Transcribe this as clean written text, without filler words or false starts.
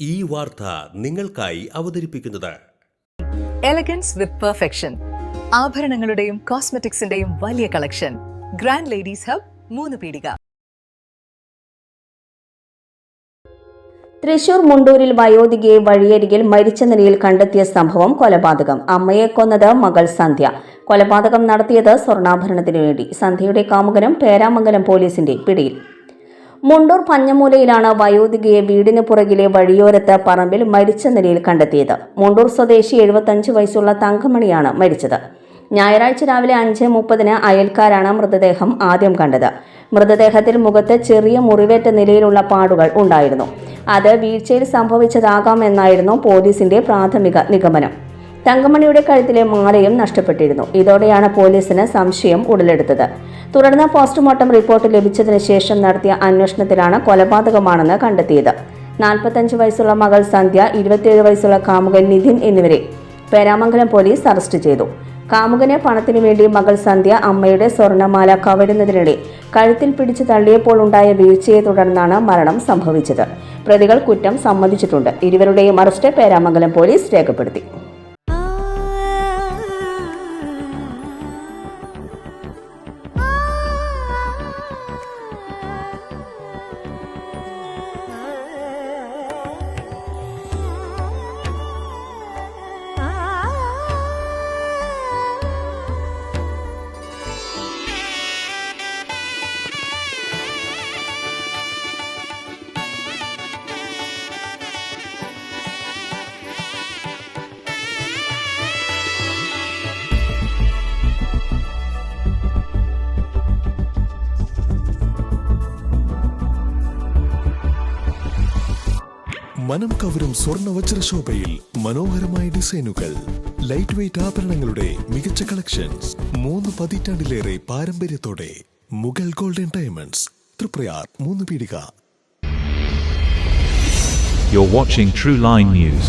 ഈ വാർത്ത നിങ്ങൾക്കായി അവതരിപ്പിക്കുന്നത് എലഗൻസ് വിത്ത് പെർഫെക്ഷൻ, ആഭരണങ്ങളുടെയും കോസ്മെറ്റിക്സിന്റെയും വലിയ കളക്ഷൻ. ഗ്രാൻഡ് ലേഡീസ് ഹബ്, 3 പീടിക. തൃശൂർ മുണ്ടൂരിൽ വയോധികയെ വഴിയരികിൽ മരിച്ച നിലയിൽ കണ്ടെത്തിയ സംഭവം കൊലപാതകം. അമ്മയെ കൊന്നത് മകൾ സന്ധ്യ. കൊലപാതകം നടത്തിയത് സ്വർണ്ണാഭരണത്തിനു വേണ്ടി. സന്ധ്യയുടെ കാമുകനും പേരാമംഗലം പോലീസിന്റെ പിടിയിൽ. മുണ്ടൂർ പഞ്ഞമൂലയിലാണ് വയോധികയെ വീടിന് പുറകിലെ വഴിയോരത്ത് പറമ്പിൽ മരിച്ച നിലയിൽ കണ്ടെത്തിയത്. മുണ്ടൂർ സ്വദേശി 75 വയസ്സുള്ള തങ്കമണിയാണ് മരിച്ചത്. ഞായറാഴ്ച രാവിലെ 5:30 അയൽക്കാരാണ് മൃതദേഹം ആദ്യം കണ്ടത്. മൃതദേഹത്തിൽ മുഖത്ത് ചെറിയ മുറിവേറ്റ നിലയിലുള്ള പാടുകൾ ഉണ്ടായിരുന്നു. അത് വീഴ്ചയിൽ സംഭവിച്ചതാകാമെന്നായിരുന്നു പോലീസിന്റെ പ്രാഥമിക നിഗമനം. തങ്കമണിയുടെ കഴുത്തിലെ മാലയും നഷ്ടപ്പെട്ടിരുന്നു. ഇതോടെയാണ് പോലീസിന് സംശയം ഉടലെടുത്തത്. തുടർന്ന് പോസ്റ്റ്മോർട്ടം റിപ്പോർട്ട് ലഭിച്ചതിന് ശേഷം നടത്തിയ അന്വേഷണത്തിലാണ് കൊലപാതകമാണെന്ന് കണ്ടെത്തിയത്. 45 വയസ്സുള്ള മകൾ സന്ധ്യ, 27 വയസ്സുള്ള കാമുകൻ നിതിൻ എന്നിവരെ പേരാമംഗലം പോലീസ് അറസ്റ്റ് ചെയ്തു. കാമുകനെ പണത്തിനു വേണ്ടി മകൾ സന്ധ്യ അമ്മയുടെ സ്വർണ്ണമാല കവരുന്നതിനിടെ കഴുത്തിൽ പിടിച്ചു തള്ളിയപ്പോൾ ഉണ്ടായ വീഴ്ചയെ തുടർന്നാണ് മരണം സംഭവിച്ചത്. പ്രതികൾ കുറ്റം സമ്മതിച്ചിട്ടുണ്ട്. ഇരുവരുടെയും അറസ്റ്റ് പേരാമംഗലം പോലീസ് രേഖപ്പെടുത്തി. മനം കവരും സ്വർണ്ണ വജ്രശോഭയിൽ മനോഹരമായ ഡിസൈനുകൾ, ലൈറ്റ് വെയ്റ്റ് ആഭരണങ്ങളുടെ മികച്ച കളക്ഷൻസ്, 3 പതിറ്റാണ്ടിലേറെ പാരമ്പര്യത്തോടെ മുഗൾ ഗോൾഡൻ ഡയമണ്ട്സ്, തൃപ്രയാർ, 3 പീടിക. You're watching True Line News.